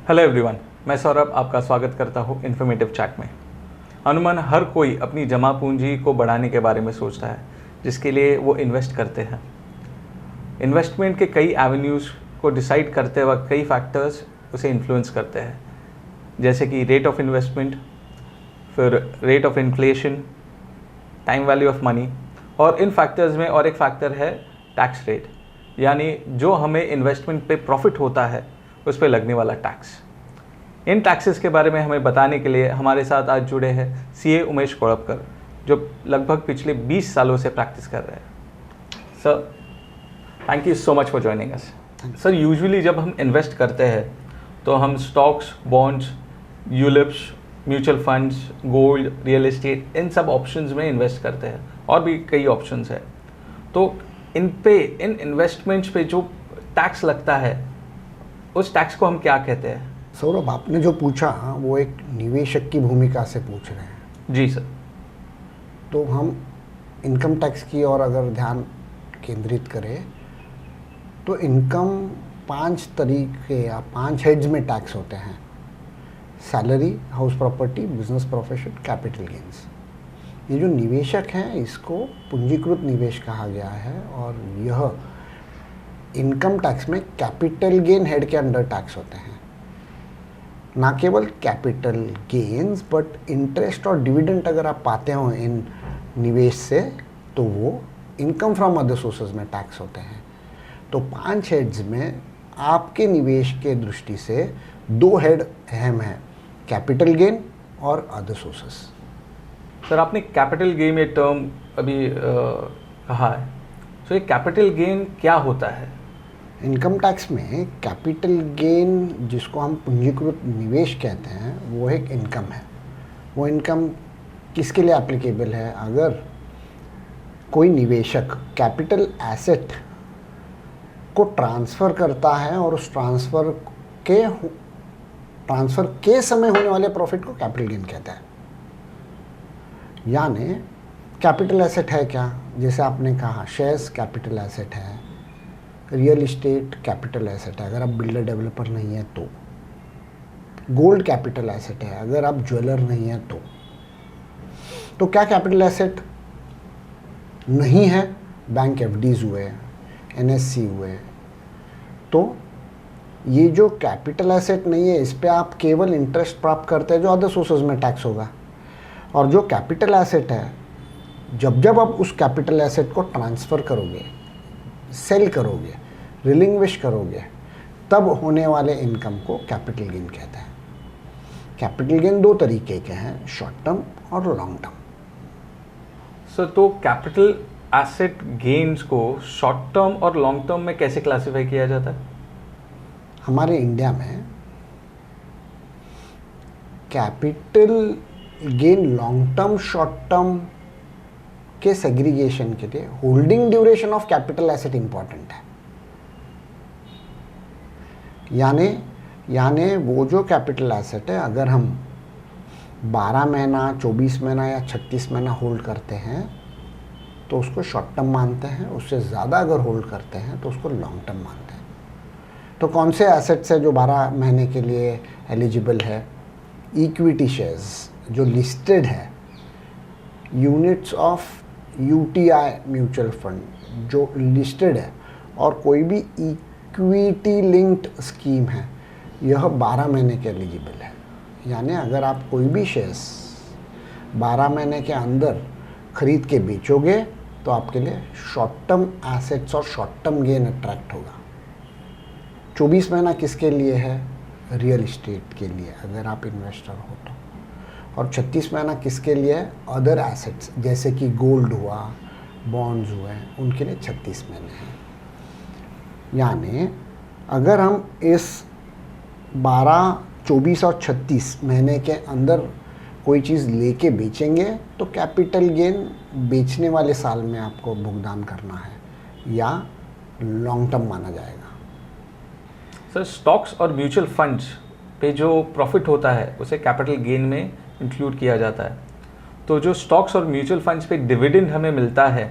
Hello everyone, मैं सौरभ आपका स्वागत करता हूं इन्फॉर्मेटिव चैट में। अमूमन हर कोई अपनी जमा पूंजी को बढ़ाने के बारे में सोचता है, जिसके लिए वो इन्वेस्ट करते हैं। इन्वेस्टमेंट के कई एवेन्यूज़ को डिसाइड करते वक्त कई फैक्टर्स उसे इन्फ्लुएंस करते हैं, जैसे कि रेट ऑफ इन्वेस्टमेंट, फिर rate of inflation, time value of money, और इन फैक्टर्स में और एक फैक्टर है टैक्स रेट, यानी जो हमें इन्वेस्टमेंट पे प्रॉफिट होता है उस पर लगने वाला टैक्स। इन टैक्सेस के बारे में हमें बताने के लिए हमारे साथ आज जुड़े हैं सीए उमेश कोड़पकर, जो लगभग पिछले 20 सालों से प्रैक्टिस कर रहे हैं। Sir, thank you so much for joining us. Sir, usually जब हम इन्वेस्ट करते हैं तो हम stocks, bonds, ULIPs, mutual funds, gold, real estate, इन सब ऑप्शंस में इन्वेस्ट करते हैं, और भी कई ऑप्शंस हैं। तो इन इन्वेस्टमेंट्स पे जो टैक्स लगता है, उस टैक्स को हम क्या कहते हैं? सौरभ, आपने जो पूछा वो एक निवेशक की भूमिका से पूछ रहे हैं। जी सर। तो हम इनकम टैक्स की ओर अगर ध्यान केंद्रित करें तो इनकम 5 तरीके या 5 हेड्स में टैक्स होते हैं: salary, house property, business profession, capital gains. ये जो निवेशक हैं इसको पूंजीकृत निवेश कहा गया है, और यह इनकम टैक्स में कैपिटल गेन हेड के अंडर टैक्स होते हैं। ना केवल कैपिटल गेन्स बट इंटरेस्ट और डिविडेंड अगर आप पाते हो इन निवेश से, तो वो इनकम फ्रॉम अदर सोर्सेज में टैक्स होते हैं। तो 5 हेड्स में आपके निवेश के दृष्टि से 2 हेड अहम हैं: कैपिटल गेन और अदर सोर्सेस। सर, आपने कैपिटल गेन ये टर्म अभी कहा है, तो ये कैपिटल गेन क्या होता है? इनकम टैक्स में कैपिटल गेन, जिसको हम पूंजीकृत निवेश कहते हैं, वो एक इनकम है। वो इनकम किसके लिए एप्लीकेबल है? अगर कोई निवेशक कैपिटल एसेट को ट्रांसफ़र करता है और उस ट्रांसफ़र के समय होने वाले प्रॉफिट को कैपिटल गेन कहता है। यानी कैपिटल एसेट है क्या? जैसे आपने कहा, शेयर्स कैपिटल एसेट है, रियल इस्टेट कैपिटल एसेट है अगर आप बिल्डर डेवलपर नहीं है तो, गोल्ड कैपिटल एसेट है अगर आप ज्वेलर नहीं है तो क्या कैपिटल एसेट नहीं है? बैंक एफडीज हुए, एनएससी हुए। तो ये जो कैपिटल एसेट नहीं है, इस पे आप केवल इंटरेस्ट प्राप्त करते हैं, जो अदर सोर्सेज में टैक्स होगा। और जो कैपिटल एसेट है, जब आप उस कैपिटल एसेट को ट्रांसफ़र करोगे, सेल करोगे, रिलिंग्विश करोगे, तब होने वाले इनकम को कैपिटल गेन कहते हैं। कैपिटल गेन 2 तरीके के हैं: शॉर्ट टर्म और लॉन्ग टर्म। सर, तो कैपिटल एसेट गेन्स को शॉर्ट टर्म और लॉन्ग टर्म में कैसे क्लासिफाई किया जाता है? हमारे इंडिया में capital gain long term, short term के सेग्रीगेशन के लिए holding duration of capital asset important है। यानी वो जो कैपिटल एसेट है, अगर हम 12 महीना, 24 महीना या 36 महीना होल्ड करते हैं तो उसको शॉर्ट टर्म मानते हैं। उससे ज़्यादा अगर होल्ड करते हैं तो उसको लॉन्ग टर्म मानते हैं। तो कौन से एसेट्स है जो 12 महीने के लिए एलिजिबल है? इक्विटी शेयर्स जो लिस्टेड है, units of UTI mutual fund जो लिस्टेड है, और कोई भी इक्विटी लिंक्ड स्कीम है, यह 12 महीने के एलिजिबल है। यानी अगर आप कोई भी शेयर्स 12 महीने के अंदर खरीद के बेचोगे तो आपके लिए शॉर्ट टर्म एसेट्स और शॉर्ट टर्म गेन अट्रैक्ट होगा। 24 महीना किसके लिए है? रियल इस्टेट के लिए अगर आप इन्वेस्टर हो तो। और 36 महीना किसके लिए? अदर एसेट्स जैसे कि गोल्ड हुआ, बॉन्ड्स हुए, उनके लिए 36 महीने हैं। यानी अगर हम इस 12, 24 और 36 महीने के अंदर कोई चीज़ लेके बेचेंगे तो कैपिटल गेन बेचने वाले साल में आपको भुगतान करना है, या लॉन्ग टर्म माना जाएगा। सर, स्टॉक्स और म्यूचुअल फंड्स पे जो प्रॉफिट होता है उसे कैपिटल गेन में इंक्लूड किया जाता है। तो जो स्टॉक्स और म्यूचुअल फंड्स पे डिविडेंड हमें मिलता है,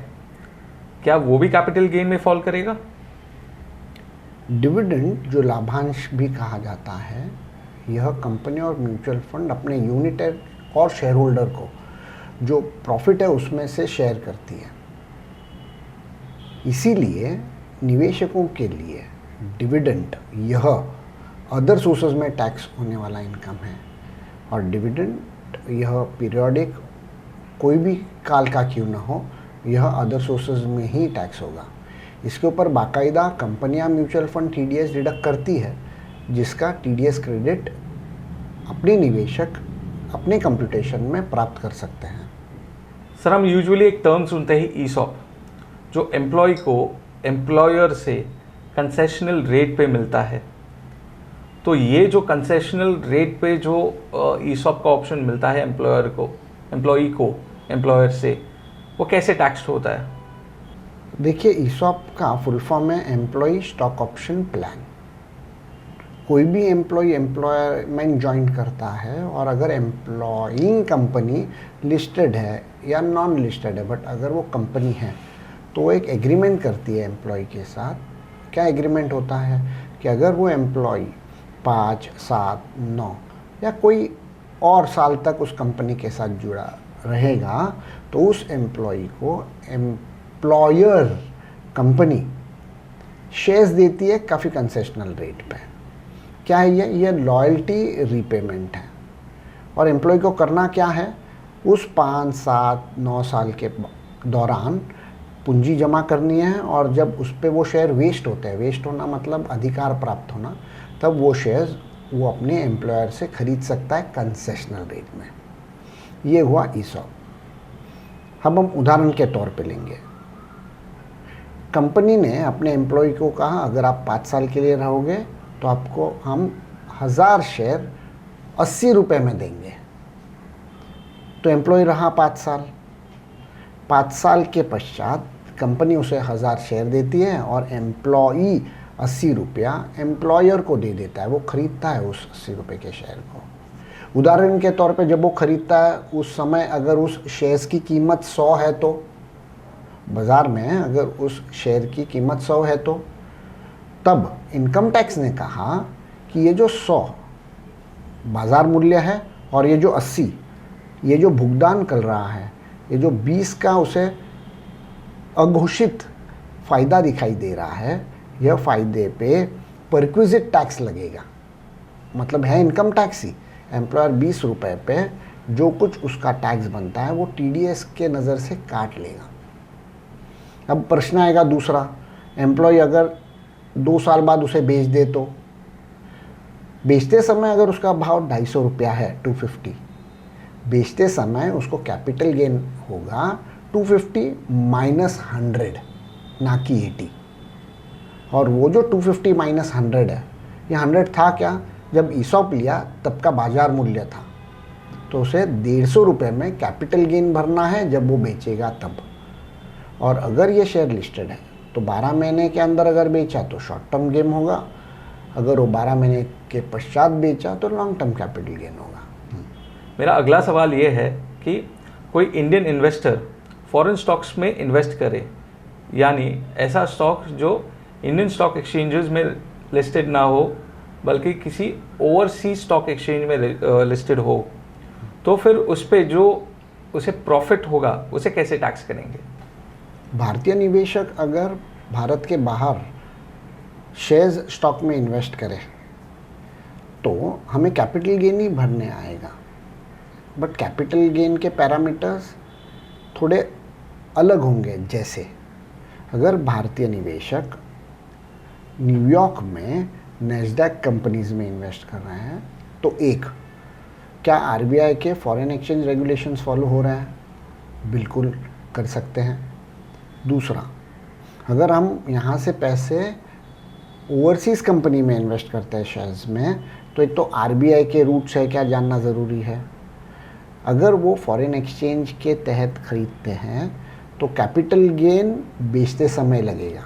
क्या वो भी कैपिटल गेन में फॉल करेगा? डिविडेंड, जो लाभांश भी कहा जाता है, यह कंपनी और म्यूचुअल फंड अपने यूनिट और शेयर होल्डर को जो प्रॉफिट है उसमें से शेयर करती है। इसीलिए निवेशकों के लिए डिविडेंड यह अदर सोर्सेज में टैक्स होने वाला इनकम है, और डिविडेंड यह पीरियोडिक कोई भी काल का क्यों ना हो, यह अदर सोर्सेज में ही टैक्स होगा। इसके ऊपर बाकायदा कंपनियां म्यूचुअल फंड TDS डिडक्ट करती है, जिसका TDS क्रेडिट अपने निवेशक अपने कंप्यूटेशन में प्राप्त कर सकते हैं। सर, हम यूजुअली एक टर्म सुनते हैं ESOP, जो एम्प्लॉय को एम्प्लॉयर से कंसेशनल रेट पे मिलता है। तो ये जो कंसेशनल रेट पे जो ESOP का ऑप्शन मिलता है एम्प्लॉय को एम्प्लॉयर से, वो कैसे टैक्स्ड होता है? देखिए, ESOP का फुल फॉर्म है एम्प्लॉय स्टॉक ऑप्शन प्लान। कोई भी एम्प्लॉयमेंट ज्वाइन करता है, और अगर एम्प्लॉइंग कंपनी लिस्टेड है या नॉन लिस्टेड है, बट अगर वो कंपनी है तो वो एक एग्रीमेंट करती है एम्प्लॉय के साथ। क्या एग्रीमेंट होता है कि अगर वो एम्प्लॉय 5, 7, 9 या कोई और साल तक उस कंपनी के साथ जुड़ा रहेगा, तो उस एम्प्लॉय को एम्प्लॉयर कंपनी शेयर्स देती है काफ़ी कंसेशनल रेट पे। क्या है ये लॉयल्टी रीपेमेंट है। और एम्प्लॉय को करना क्या है, उस 5, 7, 9 साल के दौरान पूंजी जमा करनी है, और जब उस पर वो शेयर वेस्ट होते हैं, वेस्ट होना मतलब अधिकार प्राप्त होना, तब वो शेयर्स वो अपने एम्प्लॉयर से खरीद सकता है कंसेशनल रेट में। ये हुआ ESOP। अब हम उदाहरण के तौर पे लेंगे, कंपनी ने अपने एम्प्लॉय को कहा अगर आप 5 साल के लिए रहोगे तो आपको हम 1000 शेयर 80 रुपये में देंगे। तो एम्प्लॉय रहा 5 साल। 5 साल के पश्चात कंपनी उसे 1000 शेयर देती है, और एम्प्लॉई 80 रुपया एम्प्लॉयर को दे देता है। वो खरीदता है उस 80 रुपये के शेयर को। उदाहरण के तौर पे जब वो खरीदता है उस समय अगर उस शेयर्स की कीमत 100 है, तो बाज़ार में अगर उस शेयर की कीमत 100 है, तो तब इनकम टैक्स ने कहा कि ये जो 100 बाज़ार मूल्य है और ये जो 80 ये जो भुगतान कर रहा है, ये जो 20 का उसे अघोषित फ़ायदा दिखाई दे रहा है, यह फ़ायदे पे परक्विजिट टैक्स लगेगा। मतलब है इनकम टैक्स ही। एम्प्लॉयर 20 रुपये पे जो कुछ उसका टैक्स बनता है वो TDS के नज़र से काट लेगा। अब प्रश्न आएगा दूसरा, एम्प्लॉय अगर 2 साल बाद उसे बेच दे, तो बेचते समय अगर उसका भाव 250 रुपया है, 250, बेचते समय उसको कैपिटल गेन होगा 250 माइनस 100, ना कि 80। और वो जो 250 माइनस 100 है, ये 100 था क्या, जब ESOP लिया तब का बाजार मूल्य था, तो उसे 150 रुपये में कैपिटल गेन भरना है जब वो बेचेगा तब। और अगर ये शेयर लिस्टेड है तो 12 महीने के अंदर अगर बेचा तो शॉर्ट टर्म गेन होगा, अगर वो 12 महीने के पश्चात बेचा तो लॉन्ग टर्म कैपिटल गेन होगा। मेरा अगला सवाल ये है कि कोई इंडियन इन्वेस्टर फॉरेन स्टॉक्स में इन्वेस्ट करे, यानी ऐसा स्टॉक जो इंडियन स्टॉक एक्सचेंजेस में लिस्टेड ना हो बल्कि किसी ओवरसीज स्टॉक एक्सचेंज में लिस्टेड हो, तो फिर उस पर जो उसे प्रॉफिट होगा उसे कैसे टैक्स करेंगे? भारतीय निवेशक अगर भारत के बाहर शेयर्स स्टॉक में इन्वेस्ट करे तो हमें कैपिटल गेन ही भरने आएगा, बट कैपिटल गेन के पैरामीटर्स थोड़े अलग होंगे। जैसे अगर भारतीय निवेशक न्यूयॉर्क में नैस्डैक कंपनीज में इन्वेस्ट कर रहे हैं तो क्या RBI के फॉरेन एक्सचेंज रेगुलेशंस फॉलो हो रहे हैं? बिल्कुल कर सकते हैं। दूसरा, अगर हम यहाँ से पैसे ओवरसीज़ कंपनी में इन्वेस्ट करते हैं शेयर्स में, तो एक तो RBI के रूट्स है क्या जानना ज़रूरी है। अगर वो फॉरेन एक्सचेंज के तहत खरीदते हैं तो कैपिटल गेन बेचते समय लगेगा,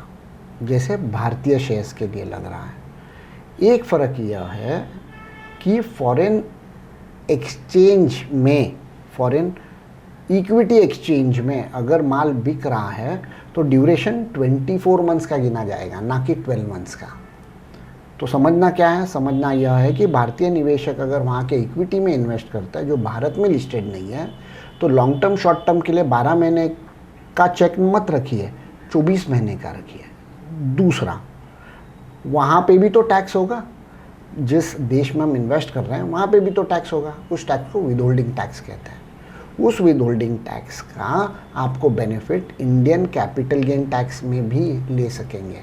जैसे भारतीय शेयर्स के लिए लग रहा है। एक फ़र्क यह है कि फॉरेन एक्सचेंज में, फॉरेन इक्विटी एक्सचेंज में अगर माल बिक रहा है तो ड्यूरेशन 24 मंथ्स का गिना जाएगा, ना कि 12 मंथ्स का। तो समझना क्या है, समझना यह है कि भारतीय निवेशक अगर वहाँ के इक्विटी में इन्वेस्ट करता है जो भारत में लिस्टेड नहीं है, तो लॉन्ग टर्म शॉर्ट टर्म के लिए 12 महीने का चेक मत रखिए, 24 महीने का रखिए। दूसरा, वहाँ पे भी तो टैक्स होगा, जिस देश में हम इन्वेस्ट कर रहे हैं वहाँ पे भी तो टैक्स होगा। उस टैक्स को विद होल्डिंग टैक्स कहते हैं। उस विद होल्डिंग टैक्स का आपको benefit Indian capital gain tax में भी ले सकेंगे।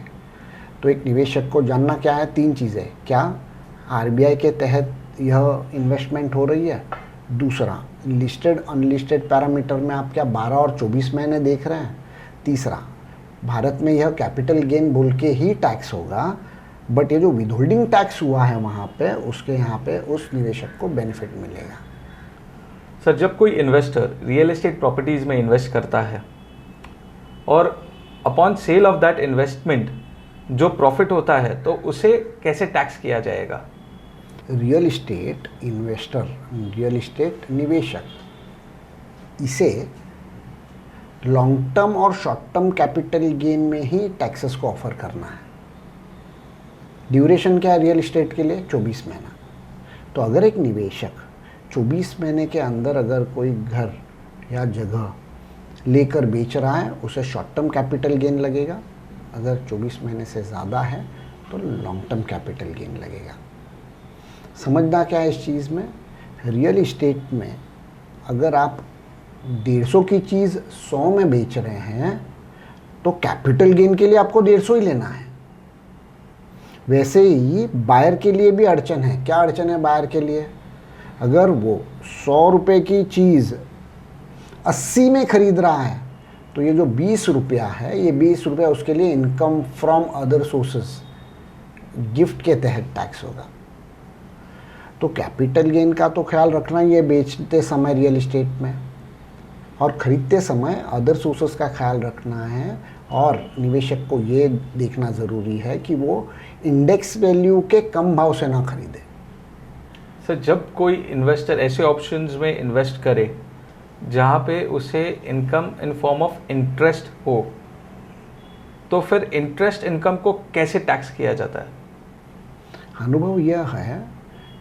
तो एक निवेशक को जानना क्या है, 3 चीज़ें, क्या आरबीआई के तहत यह इन्वेस्टमेंट हो रही है, दूसरा लिस्टेड अनलिस्टेड पैरामीटर में आप क्या 12 और 24 महीने देख रहे हैं, तीसरा भारत में यह कैपिटल गेन बोल के ही टैक्स होगा, बट ये जो विद होल्डिंग टैक्स हुआ है वहाँ पे, उसके यहाँ पे उस निवेशक को बेनिफिट मिलेगा। सर, जब कोई इन्वेस्टर रियल एस्टेट प्रॉपर्टीज़ में इन्वेस्ट करता है और upon sale of that investment जो प्रॉफिट होता है, तो उसे कैसे टैक्स किया जाएगा? Real estate investor, real estate निवेशक, इसे लॉन्ग टर्म और शॉर्ट टर्म कैपिटल गेन में ही टैक्सेस को ऑफर करना है। ड्यूरेशन क्या है रियल इस्टेट के लिए? 24 महीना। तो अगर एक निवेशक 24 महीने के अंदर अगर कोई घर या जगह लेकर बेच रहा है, उसे शॉर्ट टर्म कैपिटल गेन लगेगा। अगर 24 महीने से ज़्यादा है तो लॉन्ग टर्म कैपिटल गेन लगेगा। समझना क्या है इस चीज़ में, रियल इस्टेट में अगर आप 150 की चीज़ 100 में बेच रहे हैं तो कैपिटल गेन के लिए आपको 150 ही लेना है। वैसे ही बायर के लिए भी अड़चन है। क्या अड़चन है बायर के लिए? अगर वो 100 रुपये की चीज़ 80 में खरीद रहा है तो ये जो 20 रुपया है, ये 20 रुपया उसके लिए income from other sources, gift के तहत टैक्स होगा। तो कैपिटल गेन का तो ख्याल रखना ही है बेचते समय रियल इस्टेट में, और ख़रीदते समय अदर सोर्सेस का ख्याल रखना है। और निवेशक को ये देखना ज़रूरी है कि वो इंडेक्स वैल्यू के कम भाव से ना खरीदे। सर, जब कोई इन्वेस्टर ऐसे ऑप्शंस में इन्वेस्ट करे जहाँ पे उसे income in form of interest हो, तो फिर इंटरेस्ट इनकम को कैसे टैक्स किया जाता है? अनुभव यह है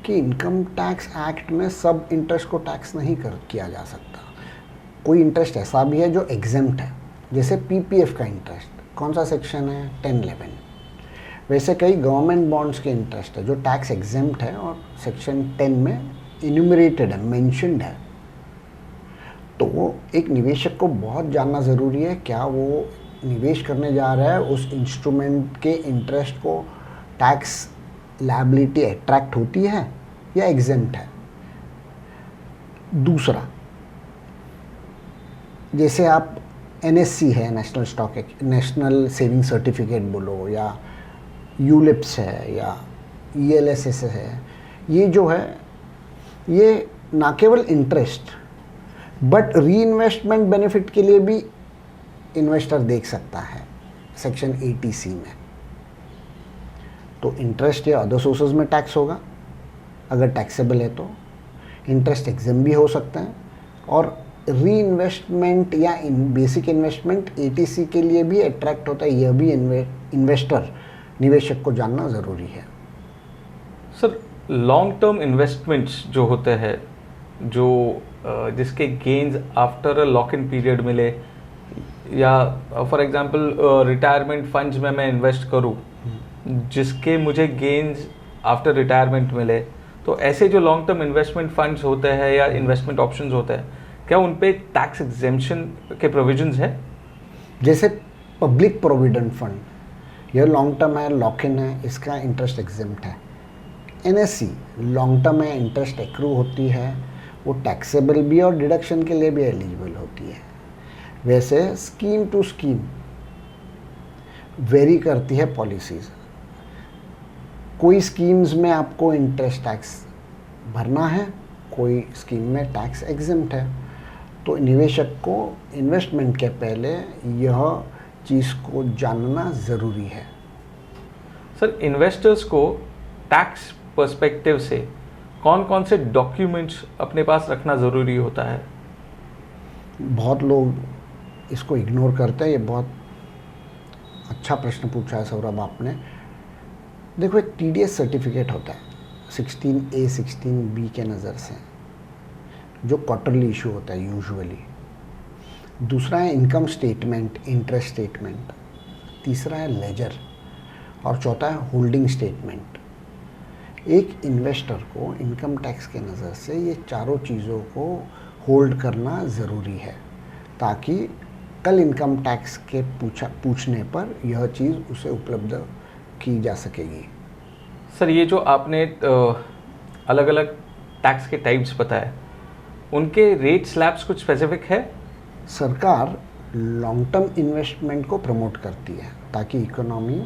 कि इनकम टैक्स एक्ट में सब इंटरेस्ट को टैक्स नहीं किया जा सकता। कोई इंटरेस्ट ऐसा भी है जो एग्जेम्प्ट है, जैसे पीपीएफ का इंटरेस्ट। कौन सा सेक्शन है? 10(11). वैसे कई गवर्नमेंट बॉन्ड्स के इंटरेस्ट है जो टैक्स एग्जेम्प्ट है और सेक्शन 10 में इन्यूमरेटेड है, मेंशन्ड है। तो एक निवेशक को बहुत जानना ज़रूरी है, क्या वो निवेश करने जा रहा है उस इंस्ट्रूमेंट के इंटरेस्ट को टैक्स लायबिलिटी अट्रैक्ट होती है या एग्जेम्प्ट है। दूसरा, जैसे आप एनएससी है, नेशनल सेविंग सर्टिफिकेट बोलो, या यूलिप्स है या ईएलएसएस है, ये जो है ये ना केवल इंटरेस्ट बट री इन्वेस्टमेंट बेनिफिट के लिए भी इन्वेस्टर देख सकता है सेक्शन 80C में। तो इंटरेस्ट या अदर सोर्सेज में टैक्स होगा, अगर टैक्सेबल है तो इंटरेस्ट एग्जेम्प्ट भी हो सकते हैं, और री इन्वेस्टमेंट या बेसिक इन्वेस्टमेंट 80C के लिए भी अट्रैक्ट होता है। यह भी इन्वेस्टर निवेशक को जानना ज़रूरी है। सर, लॉन्ग टर्म इन्वेस्टमेंट्स जो होते हैं, जो जिसके gains after a lock in period मिले, या फॉर एग्जांपल रिटायरमेंट फंड्स में मैं इन्वेस्ट करूं जिसके मुझे गेन्स आफ्टर रिटायरमेंट मिले, तो ऐसे जो लॉन्ग टर्म इन्वेस्टमेंट फंड्स होते हैं या इन्वेस्टमेंट ऑप्शंस होते हैं, क्या उन पे टैक्स एग्जेम्पशन के प्रोविजंस है? जैसे पब्लिक प्रोविडेंट फंड, यह लॉन्ग टर्म है, लॉक इन है, इसका इंटरेस्ट एग्जेम्प्ट है। एनएससी लॉन्ग टर्म है, इंटरेस्ट एक्रू होती है, वो टैक्सेबल भी और डिडक्शन के लिए भी एलिजिबल होती है। वैसे स्कीम टू स्कीम वेरी करती है पॉलिसीज़। कोई स्कीम्स में आपको इंटरेस्ट टैक्स भरना है, कोई स्कीम में टैक्स एग्जेम्प्ट है। तो निवेशक को इन्वेस्टमेंट के पहले यह चीज़ को जानना ज़रूरी है। सर, इन्वेस्टर्स को टैक्स पर्सपेक्टिव से कौन कौन से डॉक्यूमेंट्स अपने पास रखना ज़रूरी होता है? बहुत लोग इसको इग्नोर करते हैं। ये बहुत अच्छा प्रश्न पूछा है सौरभ आपने। देखो, एक TDS सर्टिफिकेट होता है 16A 16B के नज़र से, जो क्वार्टरली इशू होता है यूजुअली। दूसरा है इनकम स्टेटमेंट, इंटरेस्ट स्टेटमेंट। तीसरा है लेजर, और चौथा है होल्डिंग स्टेटमेंट। एक इन्वेस्टर को इनकम टैक्स के नज़र से ये चारों चीज़ों को होल्ड करना ज़रूरी है, ताकि कल इनकम टैक्स के पूछने पर यह चीज़ उसे उपलब्ध की जा सकेगी। सर, ये जो आपने अलग अलग टैक्स के टाइप्स बताए, उनके रेट स्लैब्स कुछ स्पेसिफिक है? सरकार लॉन्ग टर्म इन्वेस्टमेंट को प्रमोट करती है ताकि इकोनॉमी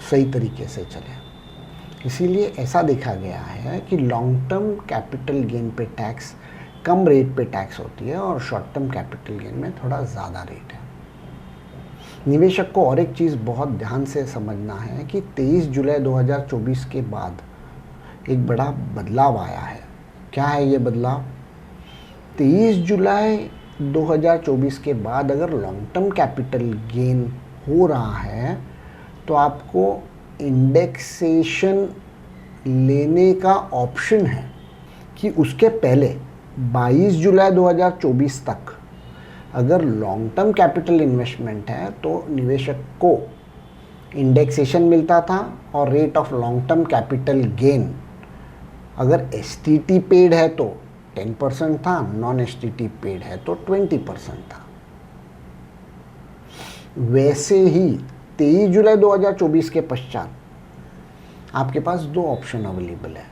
सही तरीके से चले। इसीलिए ऐसा देखा गया है कि लॉन्ग टर्म कैपिटल गेन पे टैक्स कम रेट पे टैक्स होती है और शॉर्ट टर्म कैपिटल गेन में थोड़ा ज़्यादा रेट है। निवेशक को और एक चीज़ बहुत ध्यान से समझना है कि 23 जुलाई 2024 के बाद एक बड़ा बदलाव आया है। क्या है ये बदलाव? 23 जुलाई 2024 के बाद अगर लॉन्ग टर्म कैपिटल गेन हो रहा है तो आपको इंडेक्सेशन लेने का ऑप्शन है कि उसके पहले 22 जुलाई 2024 तक अगर लॉन्ग टर्म कैपिटल इन्वेस्टमेंट है तो निवेशक को इंडेक्सेशन मिलता था और rate of long term capital gain अगर STT पेड है तो 10% था, नॉन STT पेड है तो 20% था। वैसे ही 23 जुलाई 2024 के पश्चात आपके पास दो ऑप्शन अवेलेबल है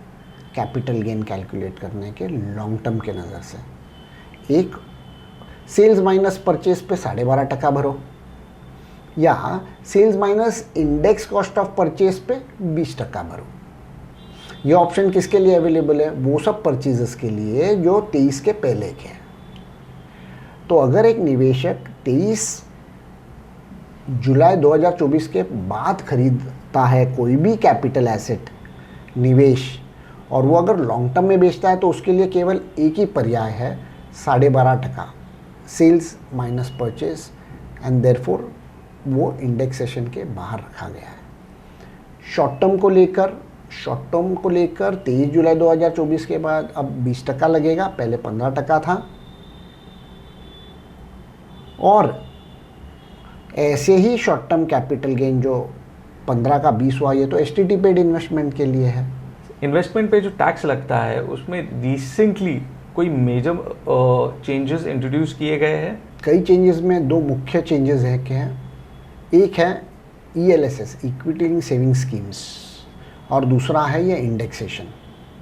कैपिटल गेन कैलकुलेट करने के लॉन्ग टर्म के नज़र से। एक, सेल्स माइनस परचेज पे 12.5% भरो, या sales minus index cost of purchase पे 20% भरो। ये ऑप्शन किसके लिए अवेलेबल है? वो सब परचेजेस के लिए जो 23 के पहले के हैं। तो अगर एक निवेशक 23 जुलाई 2024 के बाद खरीदता है कोई भी कैपिटल एसेट निवेश, और वो अगर लॉन्ग टर्म में बेचता है तो उसके लिए केवल एक ही पर्याय है 12.5% sales minus purchase, and therefore वो इंडेक्सेशन के बाहर रखा गया है। शॉर्ट टर्म को लेकर 23 जुलाई 2024 के बाद अब 20% लगेगा, पहले 15% था। और ऐसे ही शॉर्ट टर्म कैपिटल गेन जो 15 का 20 हुआ, ये तो STT पेड इन्वेस्टमेंट के लिए है। इन्वेस्टमेंट पे जो टैक्स लगता है उसमें रिसेंटली कोई मेजर चेंजेस इंट्रोड्यूस किए गए हैं? कई चेंजेस में दो मुख्य चेंजेस है क्या है। एक है ELSS, equity linked saving schemes, और दूसरा है ये इंडेक्सेशन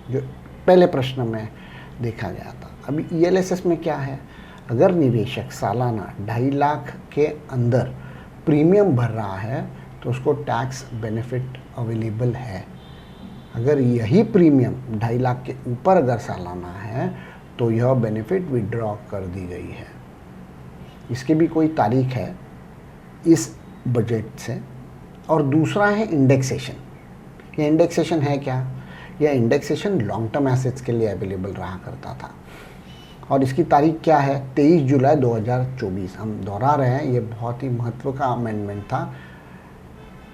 जो पहले प्रश्न में देखा गया था। अभी ELSS में क्या है, अगर निवेशक सालाना 2.5 लाख के अंदर प्रीमियम भर रहा है तो उसको टैक्स बेनिफिट अवेलेबल है। अगर यही प्रीमियम 2.5 लाख के ऊपर अगर सालाना है तो यह बेनिफिट विड्रॉ कर दी गई है। इसकी भी कोई तारीख है इस बजट से। और दूसरा है इंडेक्सेशन। ये इंडेक्सेशन है क्या? यह इंडेक्सेशन लॉन्ग टर्म एसेट्स के लिए अवेलेबल रहा करता था, और इसकी तारीख क्या है? 23 जुलाई 2024। हम दोहरा रहे हैं, ये बहुत ही महत्व का अमेंडमेंट था।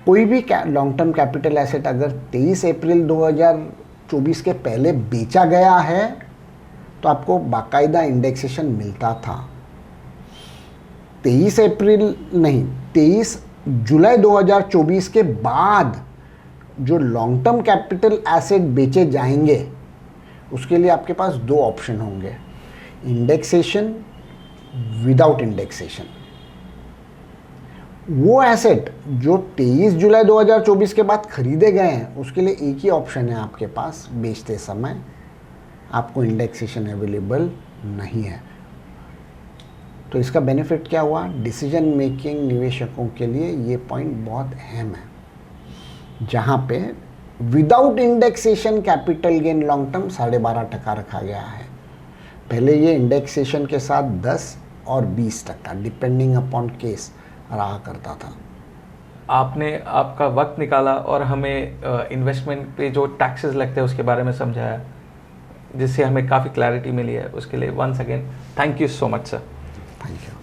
कोई भी लॉन्ग टर्म कैपिटल एसेट अगर 23 अप्रैल 2024 के पहले बेचा गया है तो आपको बाकायदा इंडेक्सेशन मिलता था। 23 जुलाई 2024 के बाद जो लॉन्ग टर्म कैपिटल एसेट बेचे जाएंगे उसके लिए आपके पास दो ऑप्शन होंगे, इंडेक्सेशन, विदाउट इंडेक्सेशन। वो एसेट जो 23 जुलाई 2024 के बाद खरीदे गए हैं उसके लिए एक ही ऑप्शन है आपके पास, बेचते समय आपको इंडेक्सेशन अवेलेबल नहीं है। तो इसका बेनिफिट क्या हुआ? डिसीजन मेकिंग निवेशकों के लिए ये पॉइंट बहुत अहम है, जहाँ पे without indexation capital gain long term 12.5% रखा गया है। पहले ये इंडेक्सेशन के साथ 10 और 20% डिपेंडिंग अपॉन केस रहा करता था। आपने आपका वक्त निकाला और हमें इन्वेस्टमेंट पे जो टैक्सेस लगते हैं उसके बारे में समझाया, जिससे हमें काफ़ी क्लैरिटी मिली है। उसके लिए once again thank you so much sir. Thank you.